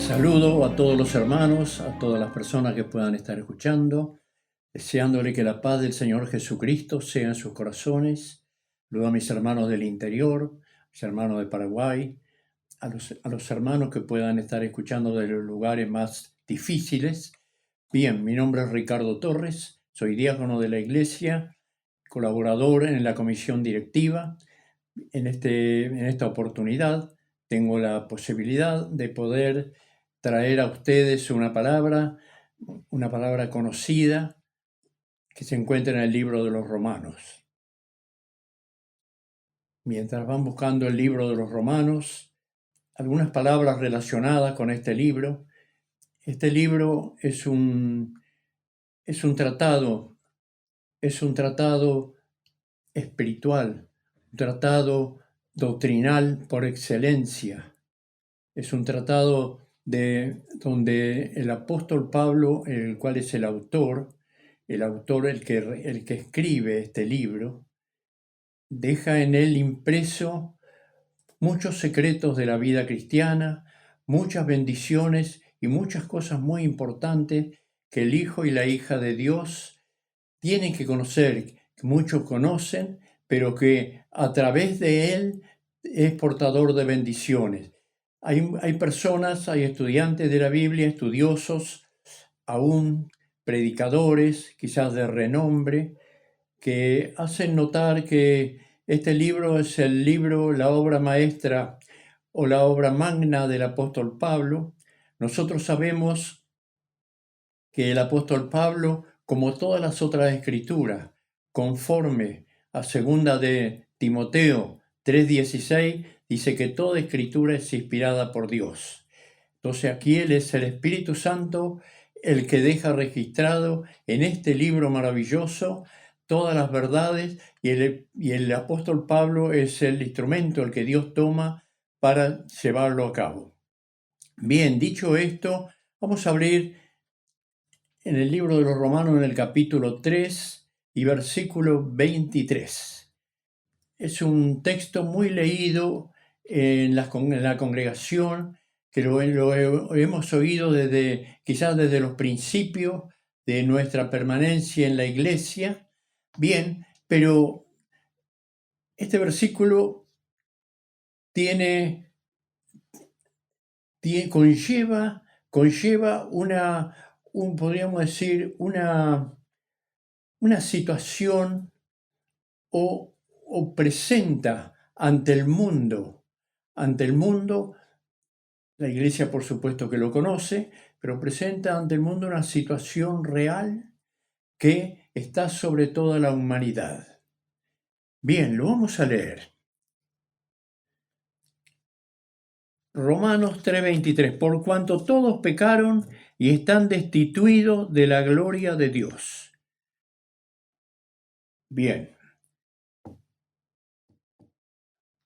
Saludo a todos los hermanos, a todas las personas que puedan estar escuchando, deseándole que la paz del Señor Jesucristo sea en sus corazones. Luego a mis hermanos del interior, mis hermanos de Paraguay, a los hermanos que puedan estar escuchando de los lugares más difíciles. Bien, mi nombre es Ricardo Torres, soy diácono de la iglesia, colaborador en la comisión directiva. En esta oportunidad tengo la posibilidad de poder traer a ustedes una palabra conocida que se encuentra en el libro de los Romanos. Mientras van buscando el libro de los Romanos, algunas palabras relacionadas con este libro. Este libro es un tratado espiritual, un tratado doctrinal por excelencia. Es un tratado donde el apóstol Pablo, el cual es el autor, el que escribe este libro, deja en él impreso muchos secretos de la vida cristiana, muchas bendiciones y muchas cosas muy importantes que el hijo y la hija de Dios tienen que conocer, que muchos conocen, pero que a través de él es portador de bendiciones. Hay personas, hay estudiantes de la Biblia, estudiosos, aún predicadores, quizás de renombre, que hacen notar que este libro es la obra maestra o la obra magna del apóstol Pablo. Nosotros sabemos que el apóstol Pablo, como todas las otras escrituras, conforme a segunda de Timoteo 3:16, dice que toda escritura es inspirada por Dios. Entonces aquí él es el Espíritu Santo el que deja registrado en este libro maravilloso todas las verdades y el apóstol Pablo es el instrumento, el que Dios toma para llevarlo a cabo. Bien, dicho esto, vamos a abrir en el libro de los Romanos en el capítulo 3 y versículo 23. Es un texto muy leído en la congregación, que lo hemos oído quizás desde los principios de nuestra permanencia en la iglesia. Bien, pero este versículo conlleva podríamos decir, una situación o presenta ante el mundo, la iglesia por supuesto que lo conoce, pero presenta ante el mundo una situación real que está sobre toda la humanidad. Bien, lo vamos a leer. Romanos 3:23, por cuanto todos pecaron y están destituidos de la gloria de Dios. Bien,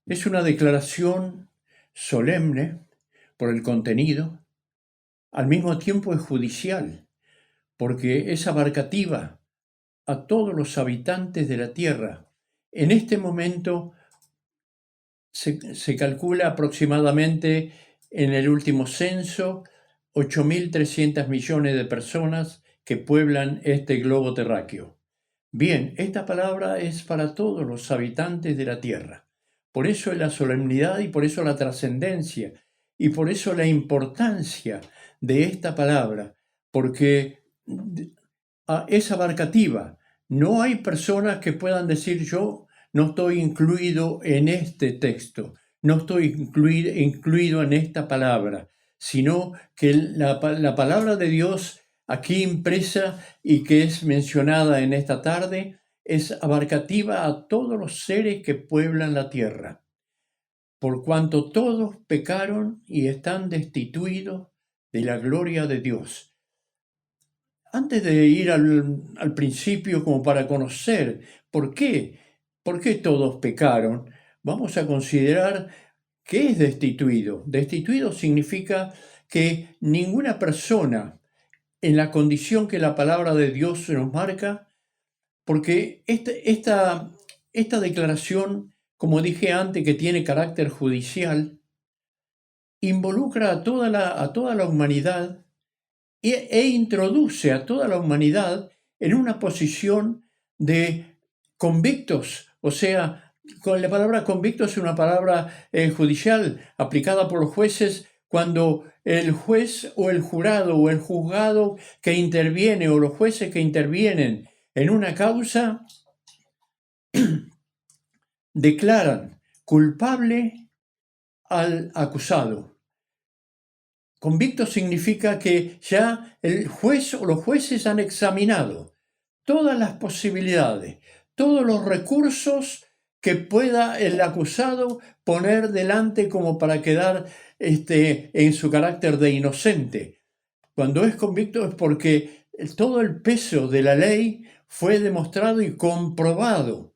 es una declaración solemne por el contenido, al mismo tiempo es judicial, porque es abarcativa a todos los habitantes de la tierra. En este momento se calcula aproximadamente en el último censo 8.300 millones de personas que pueblan este globo terráqueo. Bien, esta palabra es para todos los habitantes de la tierra. Por eso es la solemnidad y por eso la trascendencia y por eso la importancia de esta palabra, porque es abarcativa. No hay personas que puedan decir yo no estoy incluido en este texto, no estoy incluido en esta palabra, sino que la palabra de Dios aquí impresa y que es mencionada en esta tarde es abarcativa a todos los seres que pueblan la tierra, por cuanto todos pecaron y están destituidos de la gloria de Dios. Antes de ir al principio como para conocer por qué todos pecaron, vamos a considerar qué es destituido. Destituido significa que ninguna persona en la condición que la palabra de Dios nos marca, porque esta declaración, como dije antes, que tiene carácter judicial, involucra a toda la humanidad e introduce a toda la humanidad en una posición de convictos. O sea, con la palabra convicto es una palabra judicial aplicada por los jueces cuando el juez o el jurado o el juzgado que interviene o los jueces que intervienen en una causa declaran culpable al acusado. Convicto significa que ya el juez o los jueces han examinado todas las posibilidades, todos los recursos que pueda el acusado poner delante como para quedar en su carácter de inocente. Cuando es convicto es porque todo el peso de la ley fue demostrado y comprobado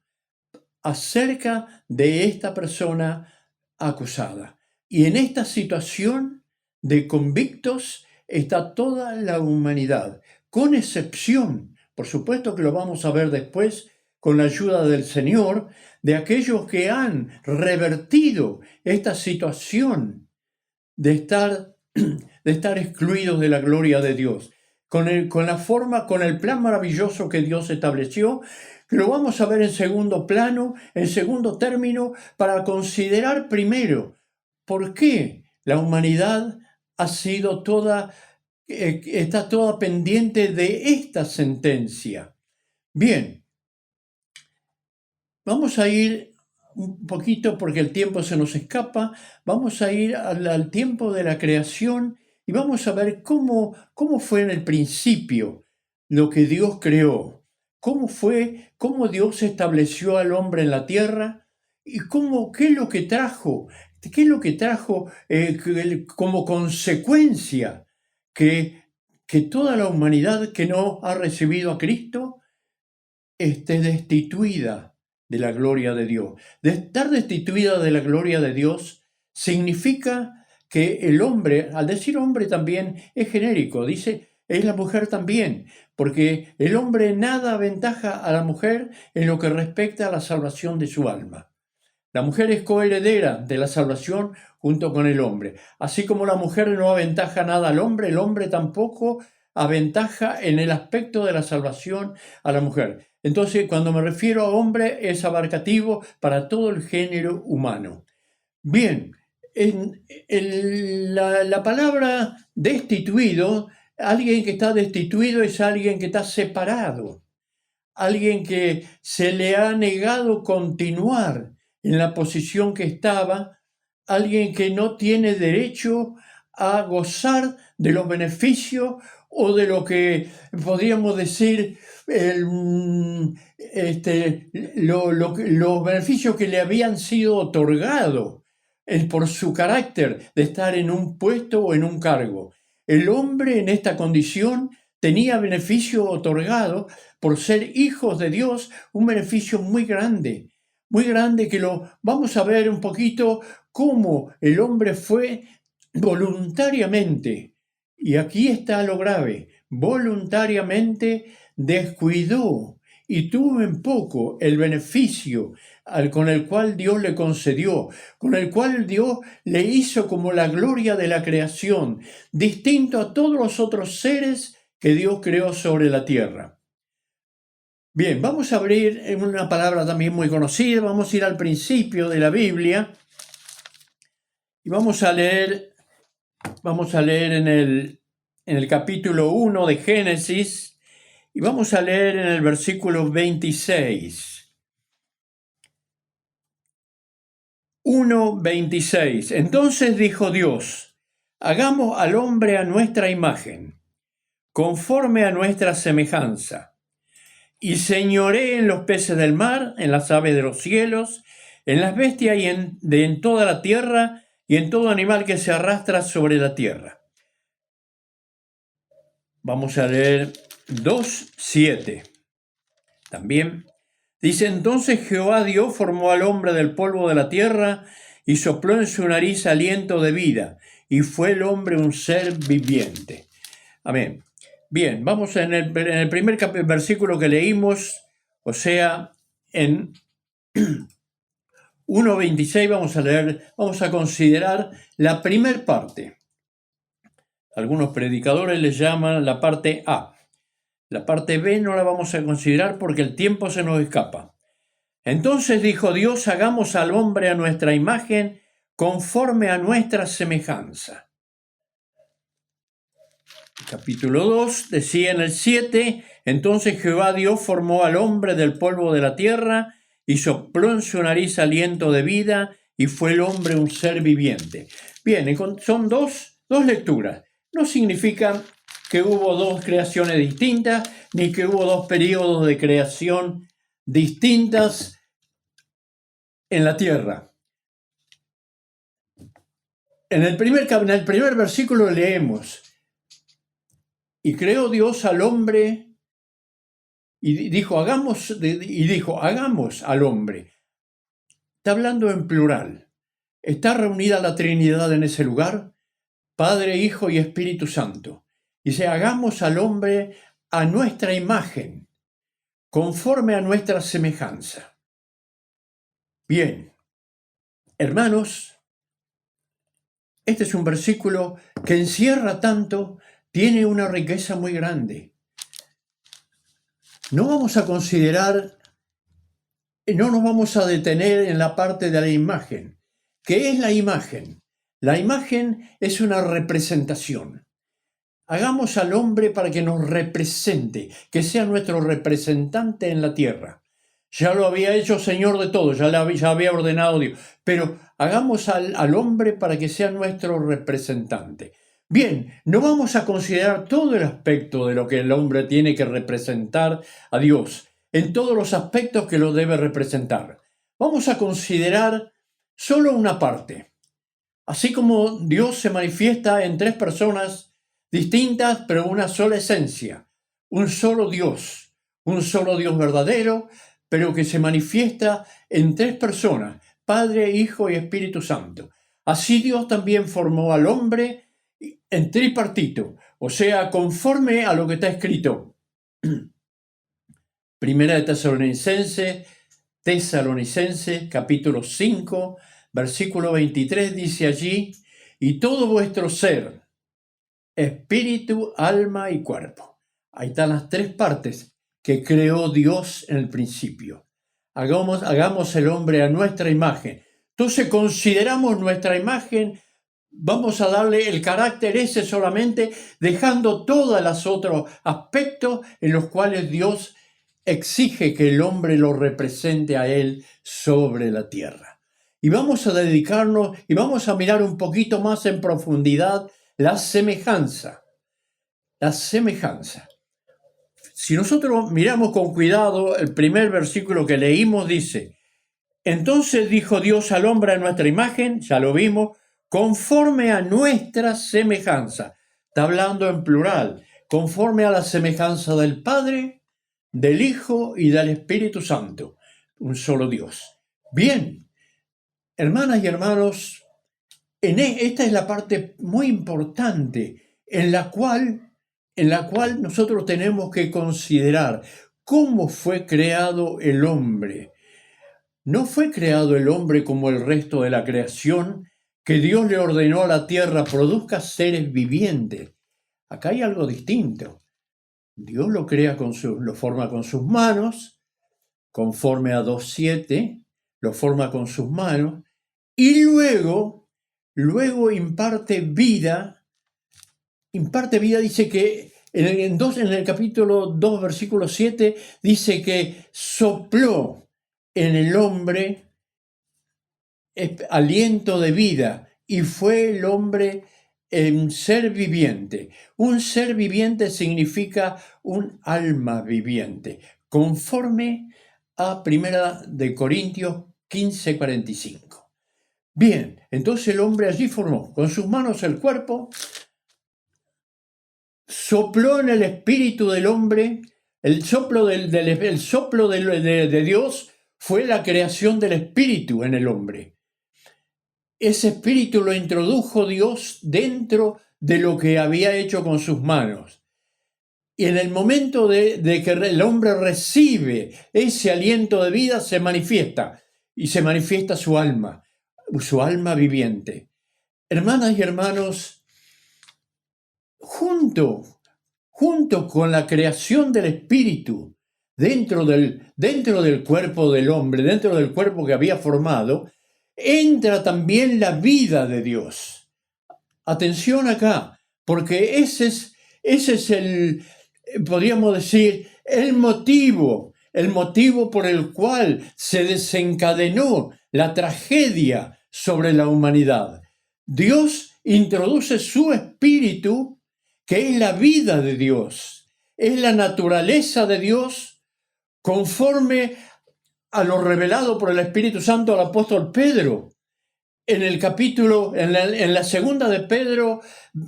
acerca de esta persona acusada. Y en esta situación de convictos está toda la humanidad, con excepción, por supuesto que lo vamos a ver después con la ayuda del Señor, de aquellos que han revertido esta situación de estar excluidos de la gloria de Dios, con el plan maravilloso que Dios estableció, que lo vamos a ver en segundo plano, en segundo término, para considerar primero por qué la humanidad está toda pendiente de esta sentencia. Bien, vamos a ir un poquito porque el tiempo se nos escapa, vamos a ir al tiempo de la creación y vamos a ver cómo fue en el principio lo que Dios creó, cómo Dios estableció al hombre en la tierra y qué es lo que trajo como consecuencia que toda la humanidad que no ha recibido a Cristo esté destituida de la gloria de Dios. De estar destituida de la gloria de Dios significa que el hombre, al decir hombre también es genérico, dice es la mujer también, porque el hombre nada aventaja a la mujer en lo que respecta a la salvación de su alma. La mujer es coheredera de la salvación junto con el hombre. Así como la mujer no aventaja nada al hombre, el hombre tampoco aventaja en el aspecto de la salvación a la mujer. Entonces, cuando me refiero a hombre, es abarcativo para todo el género humano. Bien, la palabra destituido, alguien que está destituido es alguien que está separado, alguien que se le ha negado continuar en la posición que estaba, alguien que no tiene derecho a gozar de los beneficios o de lo que podríamos decir los beneficios que le habían sido otorgados por su carácter de estar en un puesto o en un cargo. El hombre en esta condición tenía beneficio otorgado por ser hijos de Dios, un beneficio muy grande que lo vamos a ver un poquito cómo el hombre fue voluntariamente, y aquí está lo grave, voluntariamente descuidó y tuvo en poco el beneficio con el cual Dios le concedió, con el cual Dios le hizo como la gloria de la creación, distinto a todos los otros seres que Dios creó sobre la tierra. Bien, vamos a abrir en una palabra también muy conocida, vamos a ir al principio de la Biblia y vamos a leer en el capítulo 1 de Génesis y vamos a leer en el versículo 26. 1:26. Entonces dijo Dios, hagamos al hombre a nuestra imagen, conforme a nuestra semejanza, y señoree en los peces del mar, en las aves de los cielos, en las bestias y en toda la tierra, y en todo animal que se arrastra sobre la tierra. Vamos a leer 2:7. También dice, entonces Jehová Dios formó al hombre del polvo de la tierra y sopló en su nariz aliento de vida, y fue el hombre un ser viviente. Amén. Bien, vamos en el primer versículo que leímos, o sea, en 1:26 vamos a considerar la primer parte. Algunos predicadores le llaman la parte A. La parte B no la vamos a considerar porque el tiempo se nos escapa. Entonces dijo Dios, hagamos al hombre a nuestra imagen, conforme a nuestra semejanza. Capítulo 2 decía en el 7, entonces Jehová Dios formó al hombre del polvo de la tierra y sopló en su nariz aliento de vida y fue el hombre un ser viviente. Bien, son dos lecturas. No significa que hubo dos creaciones distintas, ni que hubo dos periodos de creación distintas en la tierra. En el primer versículo leemos, y creó Dios al hombre y dijo, hagamos al hombre. Está hablando en plural. Está reunida la Trinidad en ese lugar, Padre, Hijo y Espíritu Santo. Dice, hagamos al hombre a nuestra imagen, conforme a nuestra semejanza. Bien, hermanos, este es un versículo que encierra tanto, tiene una riqueza muy grande. No vamos a considerar, no nos vamos a detener en la parte de la imagen. ¿Qué es la imagen? La imagen es una representación. Hagamos al hombre para que nos represente, que sea nuestro representante en la tierra. Ya lo había hecho Señor de todo, ya había ordenado Dios, pero hagamos al hombre para que sea nuestro representante. Bien, no vamos a considerar todo el aspecto de lo que el hombre tiene que representar a Dios, en todos los aspectos que lo debe representar. Vamos a considerar solo una parte. Así como Dios se manifiesta en tres personas distintas, pero una sola esencia, un solo Dios verdadero, pero que se manifiesta en tres personas, Padre, Hijo y Espíritu Santo. Así Dios también formó al hombre en tripartito, o sea, conforme a lo que está escrito. Primera de Tesalonicenses, capítulo 5, versículo 23, dice allí, y todo vuestro ser, espíritu, alma y cuerpo. Ahí están las tres partes que creó Dios en el principio. Hagamos el hombre a nuestra imagen. Entonces consideramos nuestra imagen, vamos a darle el carácter ese solamente, dejando todos los otros aspectos en los cuales Dios exige que el hombre lo represente a él sobre la tierra. Y vamos a dedicarnos y vamos a mirar un poquito más en profundidad la semejanza. La semejanza. Si nosotros miramos con cuidado el primer versículo que leímos, dice, entonces dijo Dios al hombre a nuestra imagen, ya lo vimos, conforme a nuestra semejanza. Está hablando en plural, conforme a la semejanza del Padre, del Hijo y del Espíritu Santo, un solo Dios. Bien, hermanas y hermanos, esta es la parte muy importante en la cual nosotros tenemos que considerar cómo fue creado el hombre. No fue creado el hombre como el resto de la creación, que Dios le ordenó a la tierra, produzca seres vivientes. Acá hay algo distinto. Dios lo crea lo forma con sus manos, conforme a 2:7, lo forma con sus manos, y luego imparte vida, dice que en el capítulo 2, versículo 7, dice que sopló en el hombre aliento de vida y fue el hombre un ser viviente. Un ser viviente significa un alma viviente, conforme a 1 de Corintios 15:45. Bien, entonces el hombre allí formó con sus manos el cuerpo, sopló en el espíritu del hombre, el soplo de Dios fue la creación del espíritu en el hombre. Ese espíritu lo introdujo Dios dentro de lo que había hecho con sus manos. Y en el momento de que el hombre recibe ese aliento de vida, se manifiesta. y se manifiesta su alma viviente. Hermanas y hermanos, junto con la creación del Espíritu dentro del cuerpo del hombre, dentro del cuerpo que había formado, entra también la vida de Dios. Atención acá, porque ese es podríamos decir, el motivo por el cual se desencadenó la tragedia sobre la humanidad. Dios introduce su espíritu, que es la vida de Dios, es la naturaleza de Dios, conforme a lo revelado por el Espíritu Santo al apóstol Pedro. En la segunda de Pedro,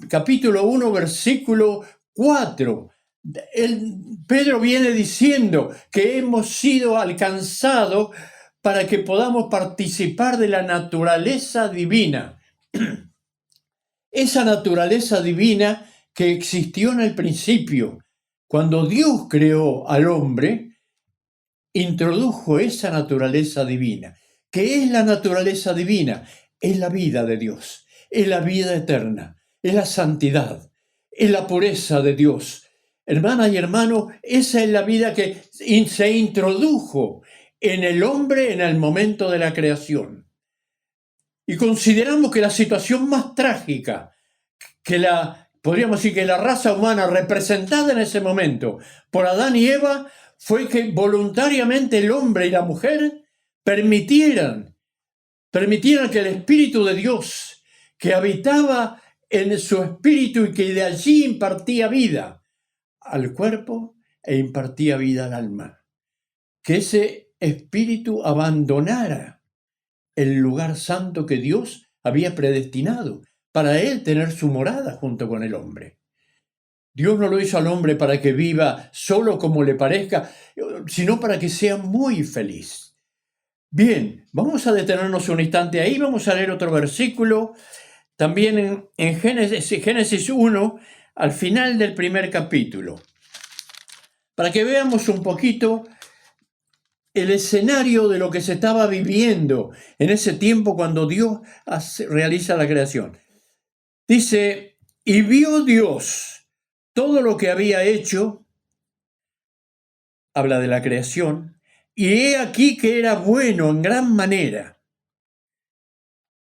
capítulo 1, versículo 4, Pedro viene diciendo que hemos sido alcanzados para que podamos participar de la naturaleza divina. Esa naturaleza divina que existió en el principio. Cuando Dios creó al hombre, introdujo esa naturaleza divina. ¿Qué es la naturaleza divina? Es la vida de Dios, es la vida eterna, es la santidad, es la pureza de Dios. Hermanas y hermanos, esa es la vida que se introdujo en el hombre en el momento de la creación. Y consideramos que la situación más trágica, podríamos decir que la raza humana representada en ese momento por Adán y Eva, fue que voluntariamente el hombre y la mujer permitieran que el Espíritu de Dios, que habitaba en su espíritu y que de allí impartía vida al cuerpo e impartía vida al alma, que ese espíritu abandonara el lugar santo que Dios había predestinado para él tener su morada junto con el hombre. Dios no lo hizo al hombre para que viva solo como le parezca, sino para que sea muy feliz. Bien, vamos a detenernos un instante ahí, vamos a leer otro versículo, también en Génesis 1, al final del primer capítulo, para que veamos un poquito el escenario de lo que se estaba viviendo en ese tiempo cuando Dios realiza la creación. Dice, y vio Dios todo lo que había hecho, habla de la creación, y he aquí que era bueno en gran manera.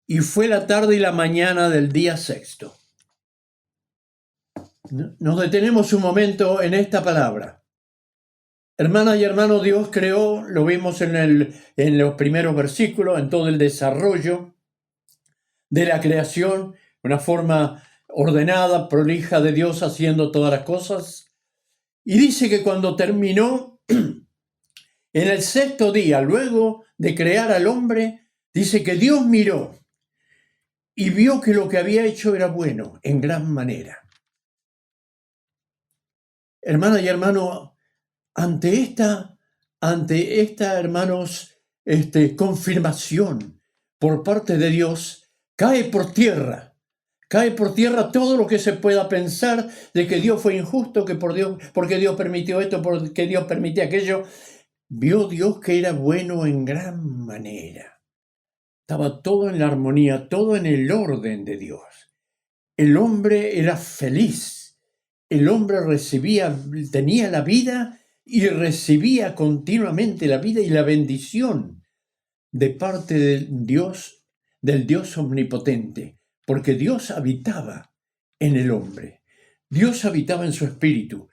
Y fue la tarde y la mañana del día sexto. Nos detenemos un momento en esta palabra. Hermanas y hermanos, Dios creó, lo vimos en los primeros versículos, en todo el desarrollo de la creación, una forma ordenada, prolija de Dios haciendo todas las cosas. Y dice que cuando terminó, en el sexto día, luego de crear al hombre, dice que Dios miró y vio que lo que había hecho era bueno en gran manera. Hermanas y hermanos, ante esta, hermanos, confirmación por parte de Dios, cae por tierra todo lo que se pueda pensar de que Dios fue injusto, porque Dios permitió esto, porque Dios permitió aquello. Vio Dios que era bueno en gran manera. Estaba todo en la armonía, todo en el orden de Dios. El hombre era feliz. El hombre tenía la vida y recibía continuamente la vida y la bendición de parte del Dios omnipotente, porque Dios habitaba en el hombre. Dios habitaba en su espíritu.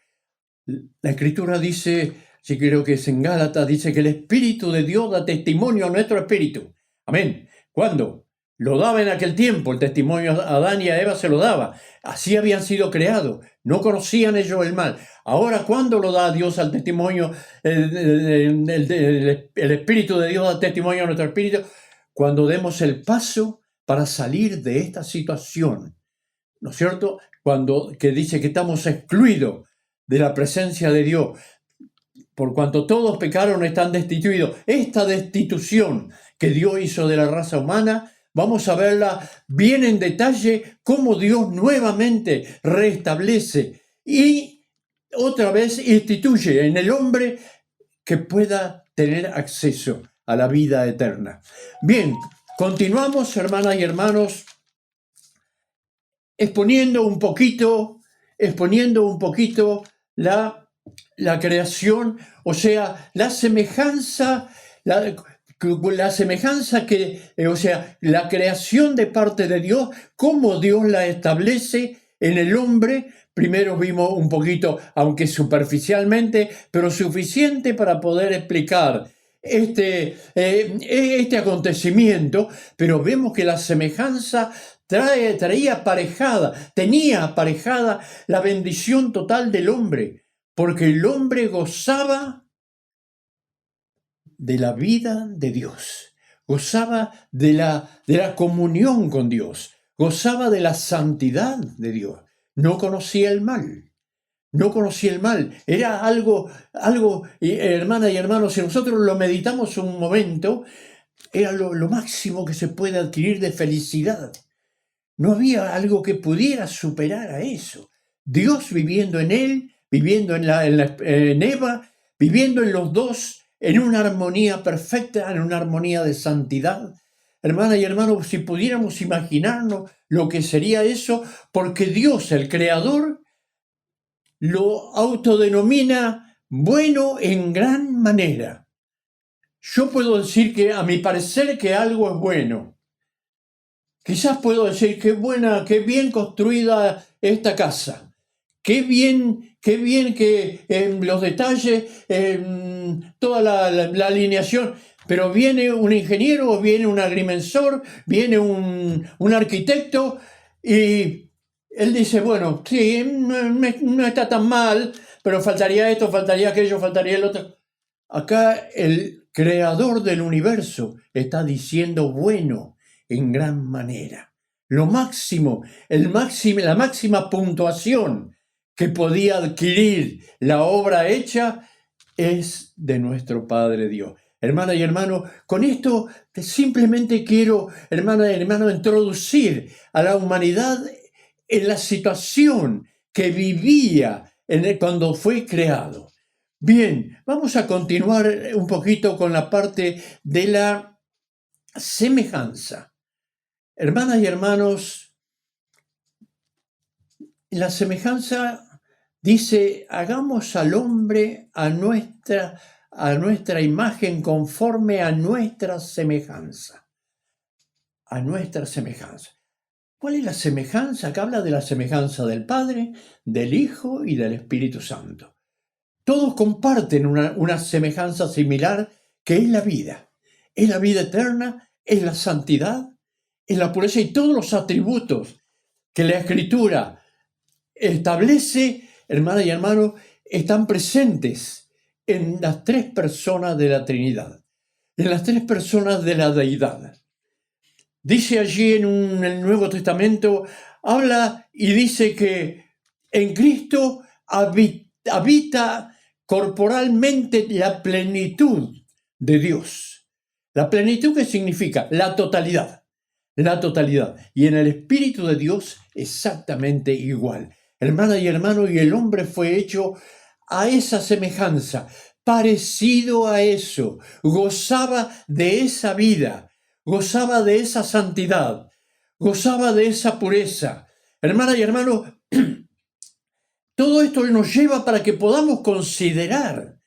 La Escritura dice, sí creo que es en Gálatas, dice que el Espíritu de Dios da testimonio a nuestro espíritu. Amén. ¿Cuándo? Lo daba en aquel tiempo, el testimonio a Adán y a Eva se lo daba. Así habían sido creados, no conocían ellos el mal. Ahora, ¿cuándo lo da Dios al testimonio? El Espíritu de Dios da testimonio a nuestro espíritu. Cuando demos el paso para salir de esta situación, ¿no es cierto? Que dice que estamos excluidos de la presencia de Dios. Por cuanto todos pecaron, están destituidos. Esta destitución que Dios hizo de la raza humana, vamos a verla bien en detalle, cómo Dios nuevamente restablece y otra vez instituye en el hombre que pueda tener acceso a la vida eterna. Bien, continuamos, hermanas y hermanos, exponiendo un poquito la creación, o sea, la semejanza o sea, la creación de parte de Dios, cómo Dios la establece en el hombre. Primero vimos un poquito, aunque superficialmente, pero suficiente para poder explicar este acontecimiento, pero vemos que la semejanza tenía aparejada la bendición total del hombre, porque el hombre gozaba de la vida de Dios, gozaba de la comunión con Dios, gozaba de la santidad de Dios, no conocía el mal. No conocía el mal, era algo, hermanas y hermanos, si nosotros lo meditamos un momento, era lo máximo que se puede adquirir de felicidad. No había algo que pudiera superar a eso. Dios viviendo en él, viviendo en Eva, viviendo en los dos, en una armonía perfecta, en una armonía de santidad. Hermanas y hermanos, si pudiéramos imaginarnos lo que sería eso, porque Dios, el Creador, lo autodenomina bueno en gran manera. Yo puedo decir que, a mi parecer, que algo es bueno. Quizás puedo decir qué buena, qué bien construida esta casa. Qué bien que en los detalles, en toda la alineación. Pero viene un ingeniero, viene un agrimensor, viene un arquitecto y él dice, bueno, sí, no está tan mal, pero faltaría esto, faltaría aquello, faltaría el otro. Acá el creador del universo está diciendo bueno en gran manera. Lo máximo, la máxima puntuación que podía adquirir la obra hecha es de nuestro Padre Dios. Hermana y hermano, con esto simplemente quiero, hermana y hermano, introducir a la humanidad en la situación que vivía cuando fue creado. Bien, vamos a continuar un poquito con la parte de la semejanza. Hermanas y hermanos, la semejanza dice, hagamos al hombre a nuestra imagen conforme a nuestra semejanza. A nuestra semejanza. ¿Cuál es la semejanza? Acá habla de la semejanza del Padre, del Hijo y del Espíritu Santo. Todos comparten una semejanza similar que es la vida. Es la vida eterna, es la santidad, es la pureza y todos los atributos que la Escritura establece, hermanas y hermanos, están presentes en las tres personas de la Trinidad, en las tres personas de la Deidad. Dice allí en el Nuevo Testamento, habla y dice que en Cristo habita corporalmente la plenitud de Dios. La plenitud, ¿qué significa? La totalidad. La totalidad. Y en el Espíritu de Dios exactamente igual. Hermana y hermano, y el hombre fue hecho a esa semejanza, parecido a eso. Gozaba de esa vida, gozaba de esa santidad, gozaba de esa pureza. Hermana y hermano, todo esto nos lleva para que podamos considerar,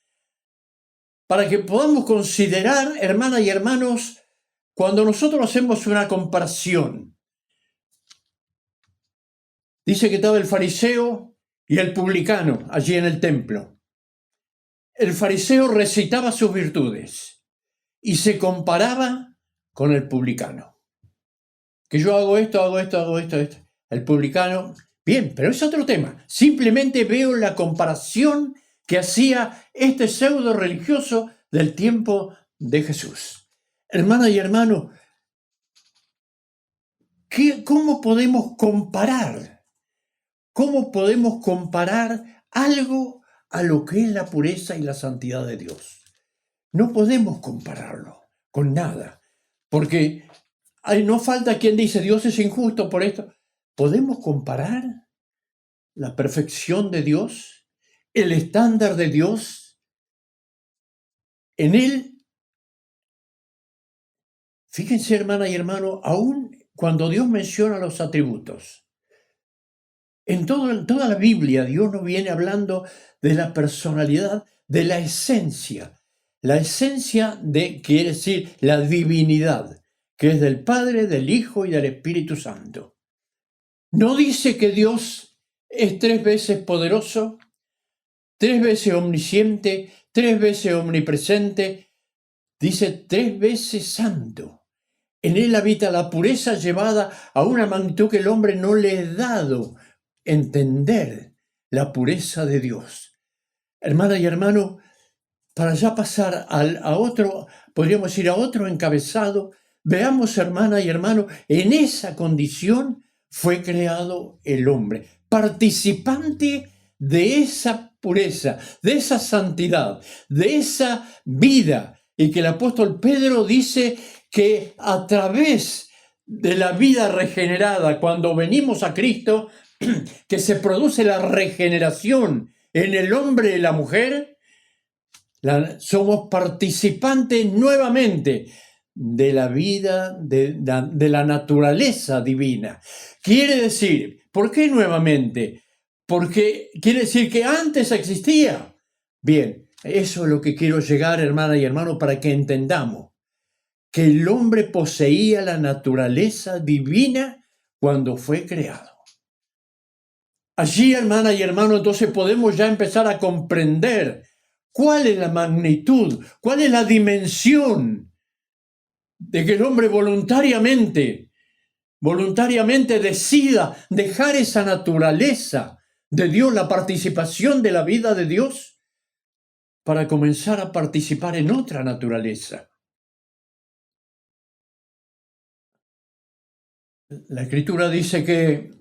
hermanas y hermanos, cuando nosotros hacemos una comparación. Dice que estaba el fariseo y el publicano allí en el templo. El fariseo recitaba sus virtudes y se comparaba con el publicano. Que yo hago esto, hago esto, hago esto, esto. El publicano, bien, pero es otro tema. Simplemente veo la comparación que hacía este pseudo religioso del tiempo de Jesús. Hermana y hermano, ¿cómo podemos comparar? ¿Cómo podemos comparar algo a lo que es la pureza y la santidad de Dios? No podemos compararlo con nada, porque no falta quien dice Dios es injusto por esto. ¿Podemos comparar la perfección de Dios, el estándar de Dios? En Él Fíjense, hermana y hermano, aún cuando Dios menciona los atributos, en toda la Biblia Dios nos viene hablando de la personalidad, de la esencia. La esencia quiere decir la divinidad, que es del Padre, del Hijo y del Espíritu Santo. No dice que Dios es 3 veces poderoso, 3 veces omnisciente, 3 veces omnipresente, dice 3 veces santo. En él habita la pureza llevada a una magnitud que el hombre no le ha dado entender la pureza de Dios. Hermana y hermano, para ya pasar a otro, podríamos decir a otro encabezado, veamos, hermana y hermano, en esa condición fue creado el hombre, participante de esa pureza, de esa santidad, de esa vida, y que el apóstol Pedro dice que a través de la vida regenerada, cuando venimos a Cristo, que se produce la regeneración en el hombre y la mujer, somos participantes nuevamente de la vida, de la naturaleza divina. Quiere decir, ¿por qué nuevamente? Porque quiere decir que antes existía. Bien, eso es lo que quiero llegar, hermana y hermano, para que entendamos que el hombre poseía la naturaleza divina cuando fue creado. Allí, hermana y hermano, entonces podemos ya empezar a comprender cuál es la magnitud, cuál es la dimensión de que el hombre voluntariamente decida dejar esa naturaleza de Dios, la participación de la vida de Dios, para comenzar a participar en otra naturaleza. La Escritura dice que,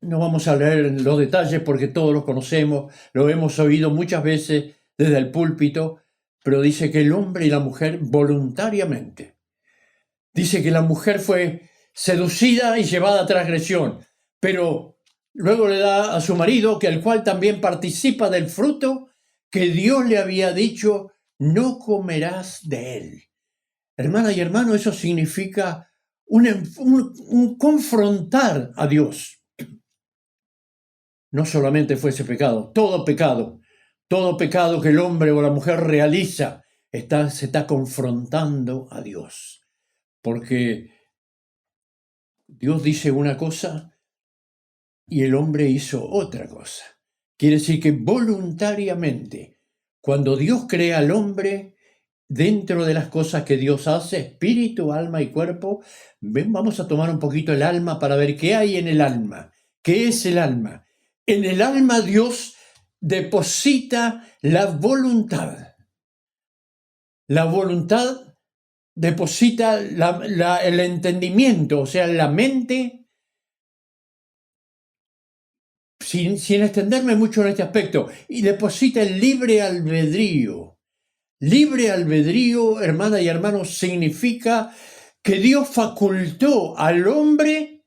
no vamos a leer los detalles porque todos los conocemos, lo hemos oído muchas veces desde el púlpito, pero dice que el hombre y la mujer voluntariamente. Dice que la mujer fue seducida y llevada a transgresión, pero luego le da a su marido, que el cual también participa del fruto que Dios le había dicho, no comerás de él. Hermana y hermano, eso significa un confrontar a Dios. No solamente fue ese pecado, todo pecado que el hombre o la mujer realiza, se está confrontando a Dios. Porque Dios dice una cosa y el hombre hizo otra cosa. Quiere decir que voluntariamente, cuando Dios crea al hombre, dentro de las cosas que Dios hace, espíritu, alma y cuerpo, vamos a tomar un poquito el alma para ver qué hay en el alma. ¿Qué es el alma? En el alma Dios deposita la voluntad. La voluntad deposita el entendimiento, o sea, la mente, sin extenderme mucho en este aspecto, y deposita el libre albedrío. Libre albedrío, hermana y hermanos, significa que Dios facultó al hombre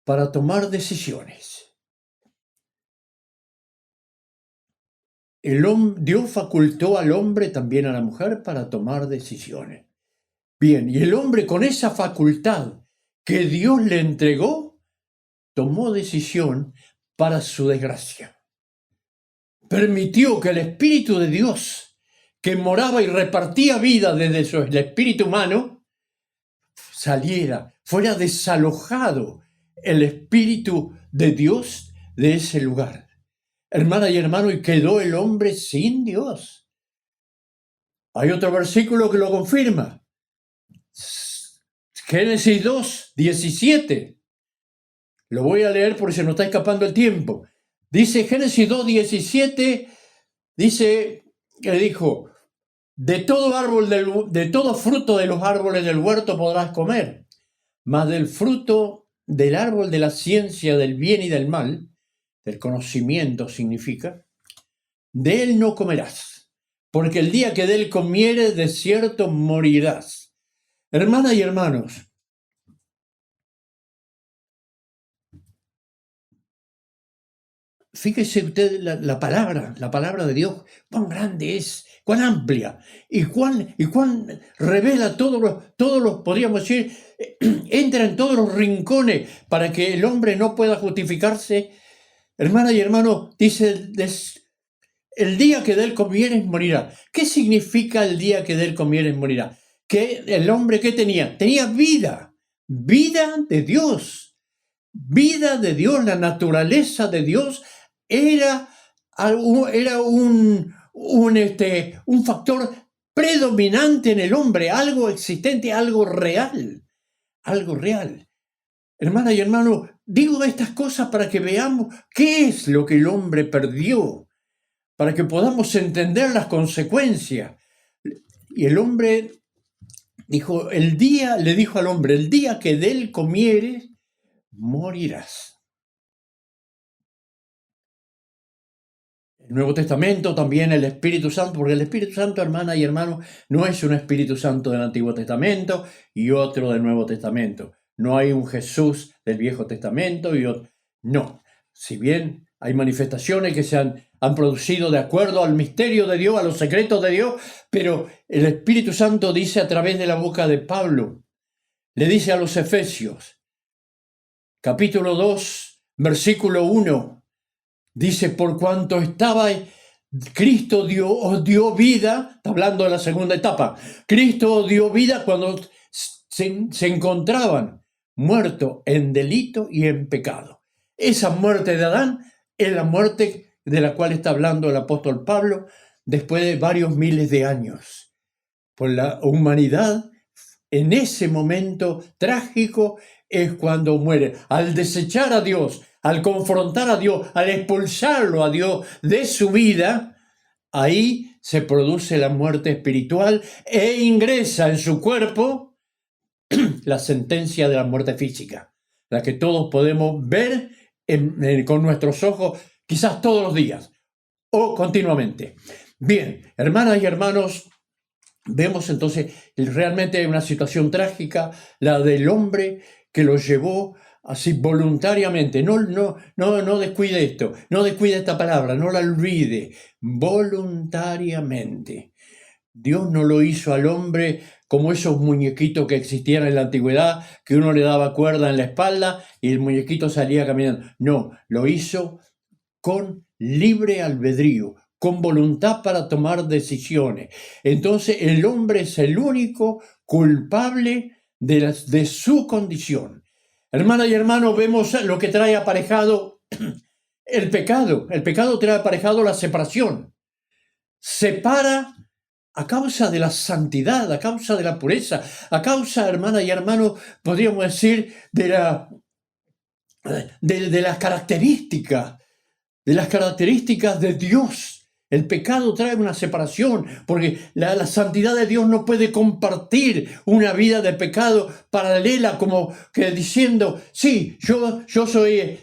para tomar decisiones. Dios facultó al hombre, también a la mujer, para tomar decisiones. Bien, y el hombre con esa facultad que Dios le entregó, tomó decisión para su desgracia. Permitió que el Espíritu de Dios, que moraba y repartía vida desde el espíritu humano, saliera, fuera desalojado el Espíritu de Dios de ese lugar. Hermana y hermano, y quedó el hombre sin Dios. Hay otro versículo que lo confirma. Génesis 2, 17. Lo voy a leer porque se nos está escapando el tiempo. Dice Génesis 2, 17, dice que dijo, de todo fruto de los árboles del huerto podrás comer, mas del fruto del árbol de la ciencia del bien y del mal, del conocimiento significa, de él no comerás, porque el día que de él comieres, de cierto morirás. Hermanas y hermanos, fíjese usted la palabra de Dios, cuán grande es, cuán amplia y cuán revela todos los, podríamos decir, entra en todos los rincones para que el hombre no pueda justificarse. Hermana y hermano, dice, el día que de él comieres morirá. ¿Qué significa el día que de él comieres morirá? Que el hombre que tenía vida de Dios, la naturaleza de Dios era un factor predominante en el hombre, algo existente, algo real. Hermana y hermano, digo estas cosas para que veamos qué es lo que el hombre perdió, para que podamos entender las consecuencias. Y el hombre le dijo al hombre, el día que de él comieres, morirás. El Nuevo Testamento también el Espíritu Santo, porque el Espíritu Santo, hermana y hermano, no es un Espíritu Santo del Antiguo Testamento y otro del Nuevo Testamento. No hay un Jesús del Viejo Testamento y otro. No. Si bien hay manifestaciones que se han producido de acuerdo al misterio de Dios, a los secretos de Dios, pero el Espíritu Santo dice a través de la boca de Pablo, le dice a los Efesios, capítulo 2, versículo 1, dice, por cuanto estaba Cristo os dio vida, está hablando de la segunda etapa, Cristo os dio vida cuando se encontraban muertos en delito y en pecado. Esa muerte de Adán es la muerte de la cual está hablando el apóstol Pablo después de varios miles de años. Por la humanidad, en ese momento trágico, es cuando muere. Al desechar a Dios, al confrontar a Dios, al expulsarlo a Dios de su vida, ahí se produce la muerte espiritual e ingresa en su cuerpo la sentencia de la muerte física, la que todos podemos ver con nuestros ojos, quizás todos los días o continuamente. Bien, hermanas y hermanos, vemos entonces realmente una situación trágica, la del hombre que lo llevó así voluntariamente. No descuide esto, no descuide esta palabra, no la olvide, voluntariamente. Dios no lo hizo al hombre como esos muñequitos que existían en la antigüedad, que uno le daba cuerda en la espalda y el muñequito salía caminando. No, lo hizo con libre albedrío, con voluntad para tomar decisiones. Entonces el hombre es el único culpable de su condición. Hermana y hermano, vemos lo que trae aparejado el pecado. El pecado trae aparejado la separación. Separa a causa de la santidad, a causa de la pureza, a causa, hermana y hermano, podríamos decir, de las características de Dios. El pecado trae una separación, porque la santidad de Dios no puede compartir una vida de pecado paralela, como que diciendo, sí, yo soy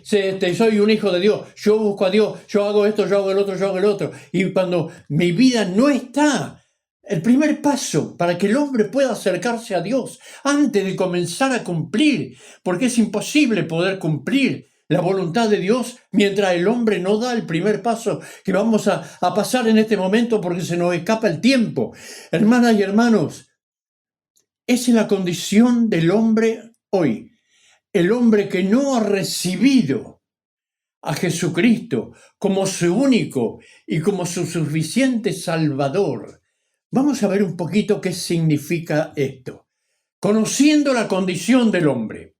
un hijo de Dios, yo busco a Dios, yo hago esto, yo hago el otro, yo hago el otro. Y cuando mi vida no está, el primer paso para que el hombre pueda acercarse a Dios antes de comenzar a cumplir, porque es imposible poder cumplir la voluntad de Dios mientras el hombre no da el primer paso que vamos a pasar en este momento porque se nos escapa el tiempo. Hermanas y hermanos, esa es la condición del hombre hoy. El hombre que no ha recibido a Jesucristo como su único y como su suficiente Salvador. Vamos a ver un poquito qué significa esto. Conociendo la condición del hombre,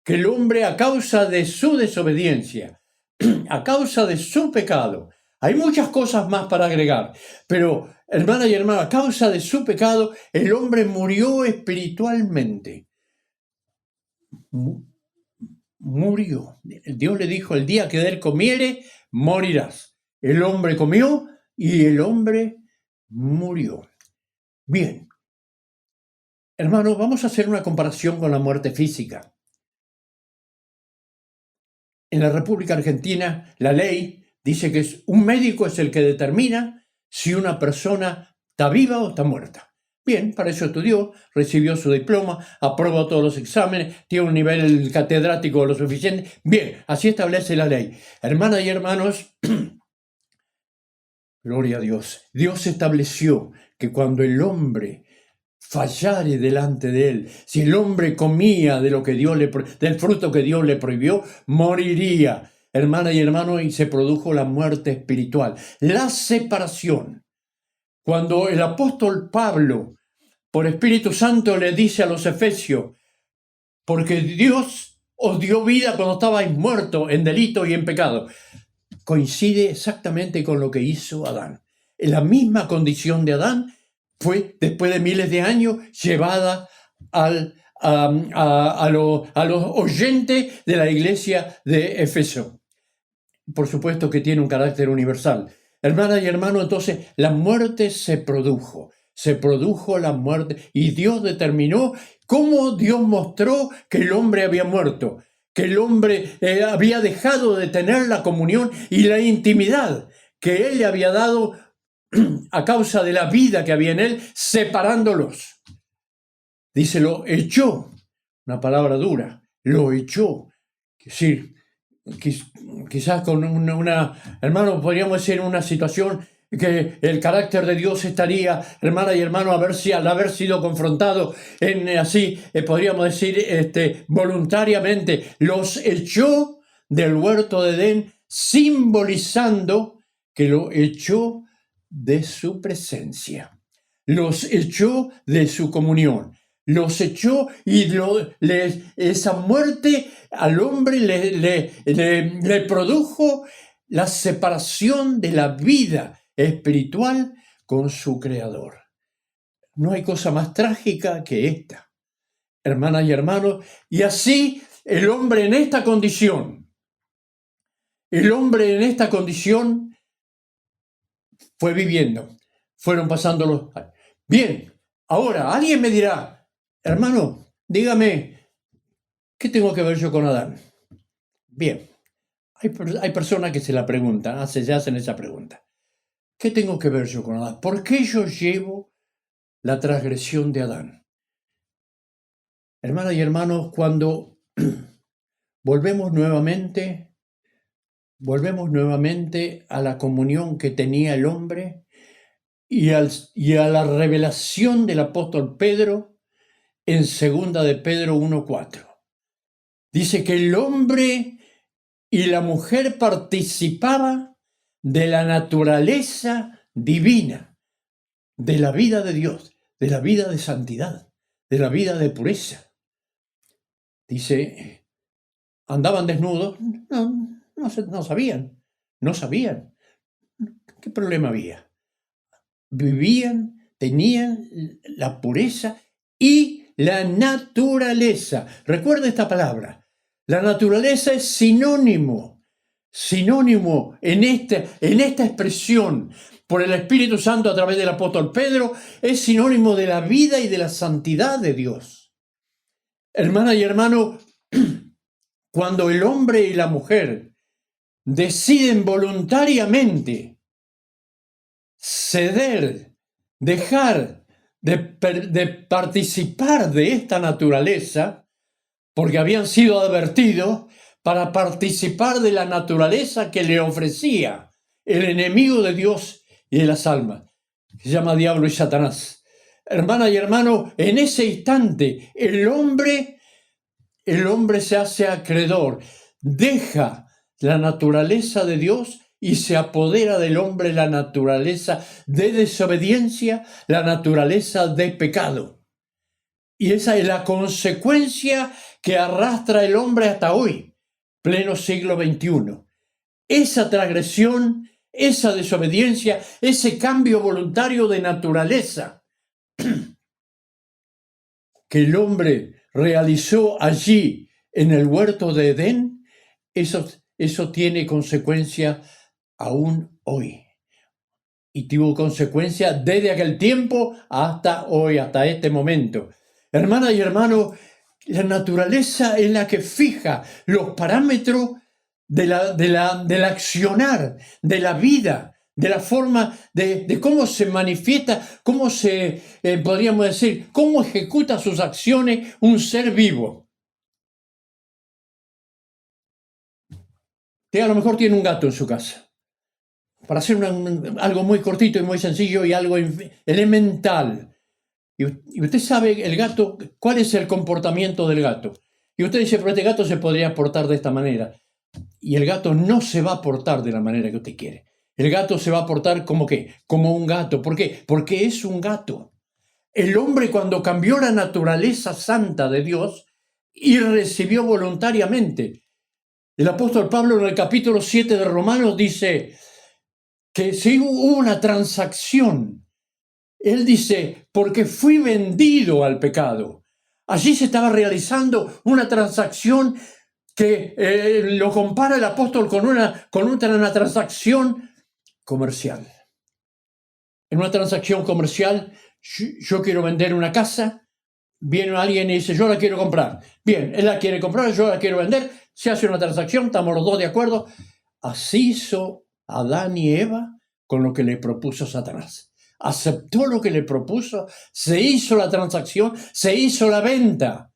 que el hombre a causa de su desobediencia, a causa de su pecado, hay muchas cosas más para agregar, pero hermana y hermano, a causa de su pecado, el hombre murió espiritualmente. Murió. Dios le dijo, el día que de él comiere, morirás. El hombre comió y el hombre murió. Bien. Hermanos, vamos a hacer una comparación con la muerte física. En la República Argentina, la ley dice que un médico es el que determina si una persona está viva o está muerta. Bien, para eso estudió, recibió su diploma, aprobó todos los exámenes, tiene un nivel catedrático lo suficiente. Bien, así establece la ley. Hermanas y hermanos, gloria a Dios. Dios estableció que cuando el hombre fallare delante de él, si el hombre comía de lo que Dios del fruto que Dios le prohibió, moriría. Hermana y hermano, y se produjo la muerte espiritual, la separación. Cuando el apóstol Pablo, por Espíritu Santo, le dice a los efesios, porque Dios os dio vida cuando estabais muertos en delito y en pecado, coincide exactamente con lo que hizo Adán. En la misma condición de Adán fue, después de miles de años, llevada a los oyentes de la iglesia de Éfeso. Por supuesto que tiene un carácter universal. Hermanas y hermanos, entonces la muerte se produjo la muerte, y Dios determinó cómo Dios mostró que el hombre había muerto, que el hombre había dejado de tener la comunión y la intimidad que Él le había dado a causa de la vida que había en Él, separándolos. Dice, lo echó, una palabra dura, lo echó. Es decir, quizás con hermano, podríamos decir una situación que el carácter de Dios estaría, hermana y hermano, al haber sido confrontado podríamos decir, voluntariamente, los echó del huerto de Edén, simbolizando que lo echó de su presencia, los echó de su comunión, los echó y esa muerte al hombre le produjo la separación de la vida espiritual con su Creador. No hay cosa más trágica que esta, hermanas y hermanos, y así el hombre en esta condición fue viviendo, fueron pasando los años. Bien, ahora alguien me dirá, hermano, dígame, ¿qué tengo que ver yo con Adán? Bien, hay personas que se la preguntan, se hacen esa pregunta. ¿Qué tengo que ver yo con Adán? ¿Por qué yo llevo la transgresión de Adán? Hermanas y hermanos, cuando volvemos nuevamente a la comunión que tenía el hombre y a la revelación del apóstol Pedro en 2 de Pedro 1:4. Dice que el hombre y la mujer participaban de la naturaleza divina, de la vida de Dios, de la vida de santidad, de la vida de pureza. Dice, ¿andaban desnudos? No sabían. ¿Qué problema había? Vivían, tenían la pureza y la naturaleza. Recuerda esta palabra. La naturaleza es sinónimo en esta expresión por el Espíritu Santo a través del apóstol Pedro, es sinónimo de la vida y de la santidad de Dios. Hermana y hermano, cuando el hombre y la mujer deciden voluntariamente ceder, dejar de participar de esta naturaleza, porque habían sido advertidos para participar de la naturaleza que le ofrecía el enemigo de Dios y de las almas, se llama diablo y Satanás. Hermana y hermano, en ese instante el hombre se hace acreedor, deja la naturaleza de Dios y se apodera del hombre la naturaleza de desobediencia, la naturaleza de pecado. Y esa es la consecuencia que arrastra el hombre hasta hoy, pleno siglo XXI. Esa transgresión, esa desobediencia, ese cambio voluntario de naturaleza que el hombre realizó allí en el huerto de Edén, eso tiene consecuencia aún hoy. Y tuvo consecuencia desde aquel tiempo hasta hoy, hasta este momento. Hermanas y hermanos, la naturaleza es la que fija los parámetros del accionar, de la vida de la forma de cómo se manifiesta, cómo podríamos decir, cómo ejecuta sus acciones un ser vivo. Usted a lo mejor tiene un gato en su casa. Para hacer algo muy cortito y muy sencillo y algo elemental. Y usted sabe el gato, cuál es el comportamiento del gato. Y usted dice, pero este gato se podría portar de esta manera. Y el gato no se va a portar de la manera que usted quiere. El gato se va a portar como ¿qué? Como un gato. ¿Por qué? Porque es un gato. El hombre, cuando cambió la naturaleza santa de Dios y recibió voluntariamente. El apóstol Pablo en el capítulo 7 de Romanos dice que si hubo una transacción. Él dice, porque fui vendido al pecado. Allí se estaba realizando una transacción que lo compara el apóstol con una transacción comercial. En una transacción comercial, yo quiero vender una casa, viene alguien y dice, yo la quiero comprar. Bien, él la quiere comprar, yo la quiero vender, se hace una transacción, estamos los dos de acuerdo. Así hizo Adán y Eva con lo que le propuso Satanás. Aceptó lo que le propuso, se hizo la transacción, se hizo la venta.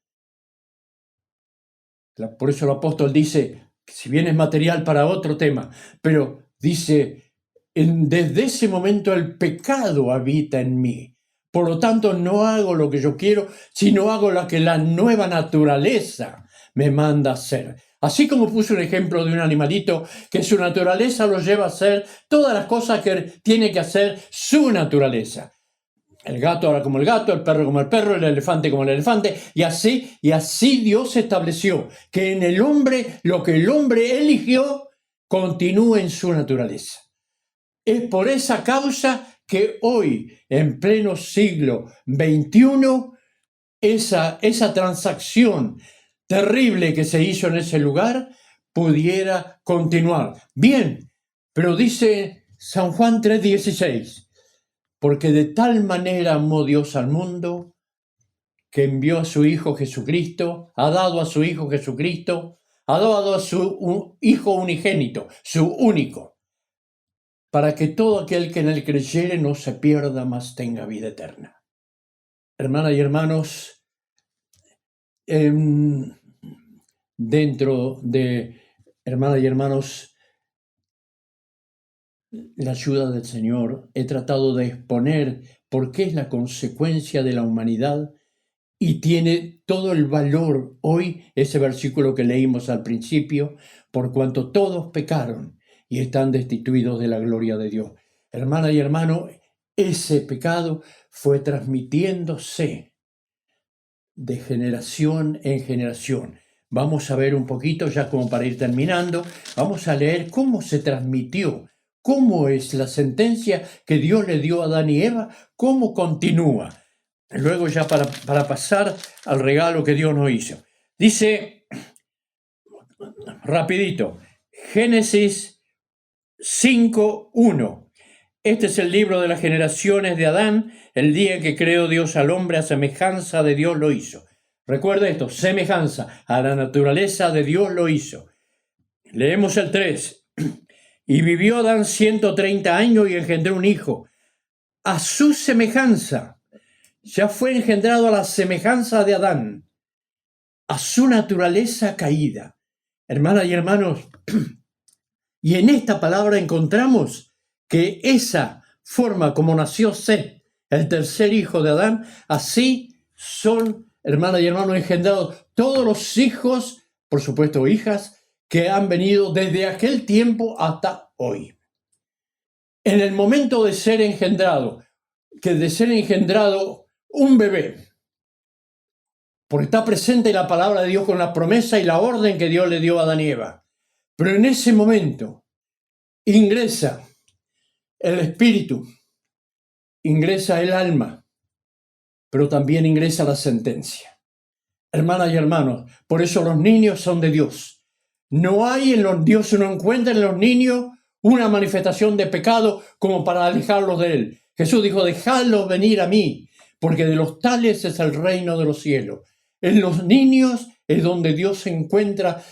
Por eso el apóstol dice, si bien es material para otro tema, pero dice, desde ese momento el pecado habita en mí. Por lo tanto, no hago lo que yo quiero, sino hago lo que la nueva naturaleza me manda hacer. Así como puse un ejemplo de un animalito que su naturaleza lo lleva a hacer todas las cosas que tiene que hacer su naturaleza. El gato ahora como el gato, el perro como el perro, el elefante como el elefante, y así Dios estableció que en el hombre, lo que el hombre eligió, continúe en su naturaleza. Es por esa causa que hoy, en pleno siglo XXI, esa transacción terrible que se hizo en ese lugar pudiera continuar. Bien, pero dice San Juan 3:16, porque de tal manera amó Dios al mundo que envió a su Hijo Jesucristo, ha dado a su Hijo Jesucristo, ha dado a su Hijo unigénito, su único, para que todo aquel que en él creyere no se pierda, mas tenga vida eterna. Hermanas y hermanos, dentro de, hermanas y hermanos, la ayuda del Señor, he tratado de exponer por qué es la consecuencia de la humanidad y tiene todo el valor hoy ese versículo que leímos al principio, por cuanto todos pecaron y están destituidos de la gloria de Dios. Hermana y hermano, ese pecado fue transmitiéndose de generación en generación. Vamos a ver un poquito, ya como para ir terminando, vamos a leer cómo se transmitió, cómo es la sentencia que Dios le dio a Adán y Eva, cómo continúa. Luego ya para pasar al regalo que Dios nos hizo. Dice, rapidito, Génesis 5:1. Este es el libro de las generaciones de Adán, el día en que creó Dios al hombre, a semejanza de Dios lo hizo. Recuerda esto, semejanza, a la naturaleza de Dios lo hizo. Leemos el 3. Y vivió Adán 130 años y engendró un hijo, a su semejanza. Ya fue engendrado a la semejanza de Adán, a su naturaleza caída. Hermanas y hermanos, y en esta palabra encontramos que esa forma como nació Set, el tercer hijo de Adán, así son, hermanas y hermanos, engendrados todos los hijos, por supuesto hijas, que han venido desde aquel tiempo hasta hoy. En el momento de ser engendrado un bebé, porque está presente la palabra de Dios con la promesa y la orden que Dios le dio a Adán y Eva. Pero en ese momento ingresa el espíritu, ingresa el alma, pero también ingresa la sentencia. Hermanas y hermanos, por eso los niños son de Dios. Dios no encuentra en los niños una manifestación de pecado como para alejarlos de él. Jesús dijo, dejadlos venir a mí, porque de los tales es el reino de los cielos. En los niños es donde Dios encuentra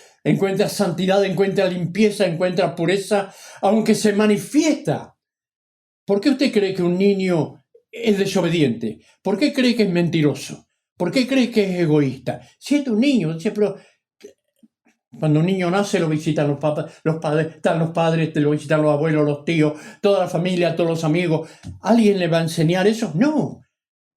santidad, encuentra limpieza, encuentra pureza, aunque se manifiesta ¿Por qué usted cree que un niño es desobediente? ¿Por qué cree que es mentiroso? ¿Por qué cree que es egoísta? Si es un niño, dice, pero cuando un niño nace lo visitan los padres, están los padres, te lo visitan los abuelos, los tíos, toda la familia, todos los amigos. ¿Alguien le va a enseñar eso? No.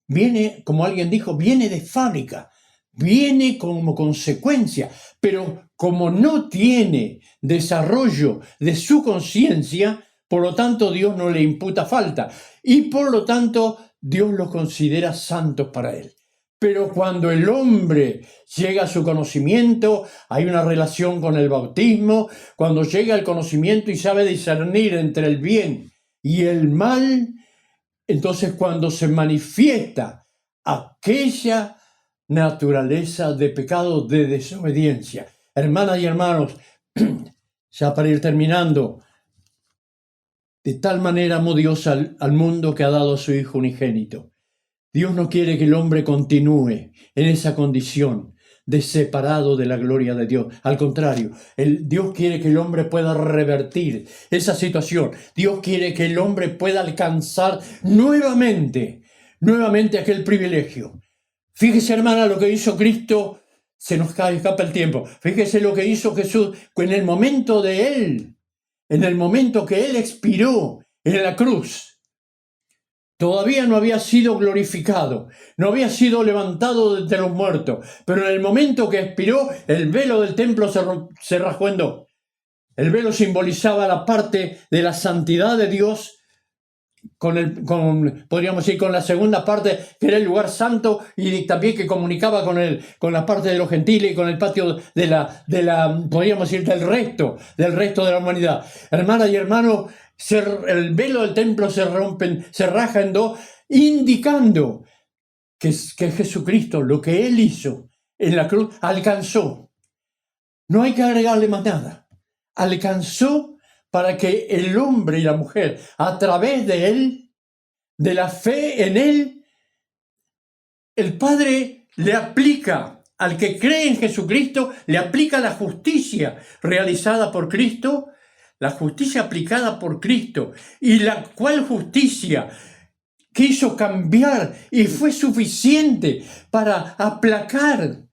Viene, como alguien dijo, viene de fábrica, viene como consecuencia, pero como no tiene desarrollo de su conciencia, por lo tanto Dios no le imputa falta y por lo tanto Dios los considera santos para él. Pero cuando el hombre llega a su conocimiento, hay una relación con el bautismo, cuando llega al conocimiento y sabe discernir entre el bien y el mal, entonces cuando se manifiesta aquella naturaleza de pecado, de desobediencia. Hermanas y hermanos, ya para ir terminando, de tal manera amó Dios al mundo que ha dado a su Hijo unigénito. Dios no quiere que el hombre continúe en esa condición de separado de la gloria de Dios. Al contrario, Dios quiere que el hombre pueda revertir esa situación. Dios quiere que el hombre pueda alcanzar nuevamente aquel privilegio. Fíjese, hermana, lo que hizo Cristo. Se nos escapa el tiempo. Fíjese lo que hizo Jesús en el momento de Él, en el momento que Él expiró en la cruz. Todavía no había sido glorificado, no había sido levantado de entre los muertos, pero en el momento que expiró, el velo del templo se rasgó en dos. El velo simbolizaba la parte de la santidad de Dios, podríamos decir, con la segunda parte, que era el lugar santo, y también que comunicaba con la parte de los gentiles y con el patio podríamos decir, del resto de la humanidad. Hermanas y hermanos, el velo del templo se raja en dos, indicando que Jesucristo, lo que Él hizo en la cruz, alcanzó. No hay que agregarle más nada. Alcanzó para que el hombre y la mujer, a través de Él, de la fe en Él, el Padre le aplica al que cree en Jesucristo, le aplica la justicia realizada por Cristo, la justicia aplicada por Cristo, y la cual justicia quiso cambiar y fue suficiente para aplacar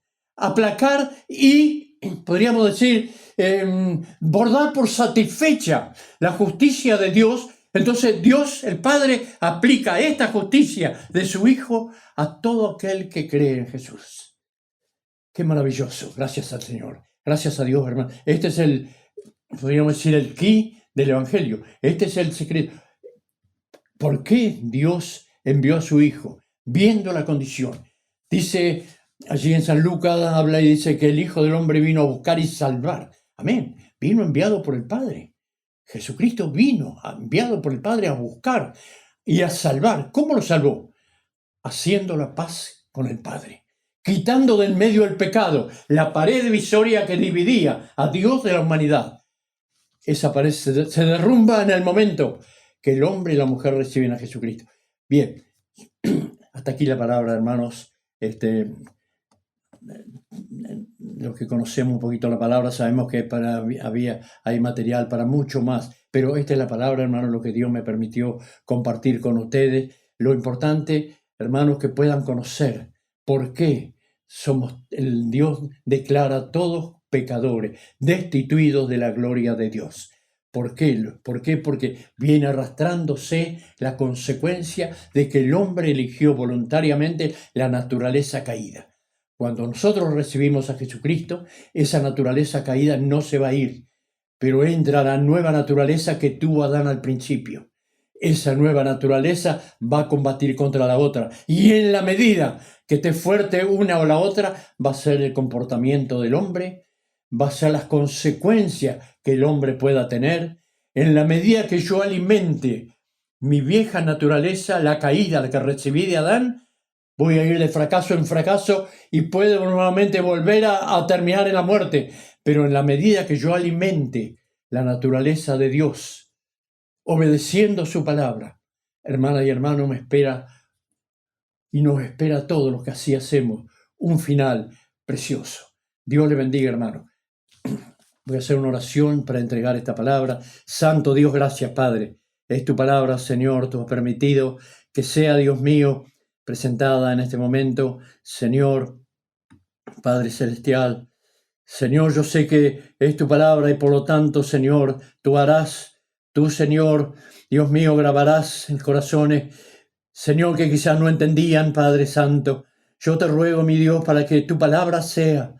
y, podríamos decir, bordar por satisfecha la justicia de Dios. Entonces Dios, el Padre, aplica esta justicia de su Hijo a todo aquel que cree en Jesús. Qué maravilloso. Gracias al Señor. Gracias a Dios, hermano. Este es podríamos decir, el key del Evangelio. Este es el secreto. ¿Por qué Dios envió a su Hijo? Viendo la condición. Dice allí en San Lucas, habla y dice que el Hijo del Hombre vino a buscar y salvar. Amén. Vino enviado por el Padre. Jesucristo vino enviado por el Padre a buscar y a salvar. ¿Cómo lo salvó? Haciendo la paz con el Padre. Quitando del medio el pecado, la pared divisoria que dividía a Dios de la humanidad. Esa pared se derrumba en el momento que el hombre y la mujer reciben a Jesucristo. Bien, hasta aquí la palabra, hermanos. Los que conocemos un poquito la palabra sabemos que hay material para mucho más, pero esta es la palabra, hermanos, lo que Dios me permitió compartir con ustedes. Lo importante, hermanos, que puedan conocer por qué el Dios declara a todos pecadores, destituidos de la gloria de Dios. ¿Por qué? ¿Por qué? Porque viene arrastrándose la consecuencia de que el hombre eligió voluntariamente la naturaleza caída. Cuando nosotros recibimos a Jesucristo, esa naturaleza caída no se va a ir, pero entra la nueva naturaleza que tuvo Adán al principio. Esa nueva naturaleza va a combatir contra la otra. Y en la medida que esté fuerte una o la otra, va a ser el comportamiento del hombre, va a ser las consecuencias que el hombre pueda tener. En la medida que yo alimente mi vieja naturaleza, la caída, la que recibí de Adán, voy a ir de fracaso en fracaso y puedo nuevamente volver a terminar en la muerte. Pero en la medida que yo alimente la naturaleza de Dios, obedeciendo su palabra, hermana y hermano, me espera y nos espera a todos los que así hacemos un final precioso. Dios le bendiga, hermano. Voy a hacer una oración para entregar esta palabra. Santo Dios, gracias, Padre. Es tu palabra, Señor, tú has permitido que sea, Dios mío, presentada en este momento. Señor, Padre Celestial, Señor, yo sé que es tu palabra y por lo tanto, Señor, tú, Señor, Dios mío, grabarás en corazones, Señor, que quizás no entendían, Padre Santo. Yo te ruego, mi Dios, para que tu palabra sea,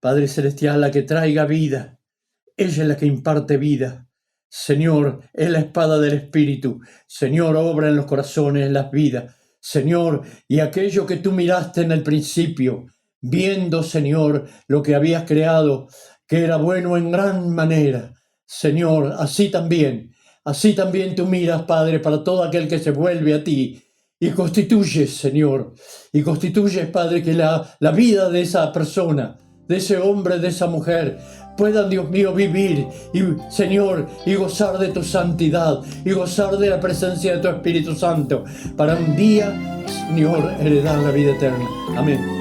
Padre Celestial, la que traiga vida. Ella es la que imparte vida. Señor, es la espada del Espíritu. Señor, obra en los corazones, en las vidas. Señor, y aquello que tú miraste en el principio, viendo, Señor, lo que habías creado, que era bueno en gran manera. Señor, así también tú miras, Padre, para todo aquel que se vuelve a ti. Y constituyes, Señor, Padre, que la vida de esa persona, de ese hombre, de esa mujer, puedan, Dios mío, vivir y, Señor, y gozar de tu santidad y gozar de la presencia de tu Espíritu Santo para un día, Señor, heredar la vida eterna. Amén.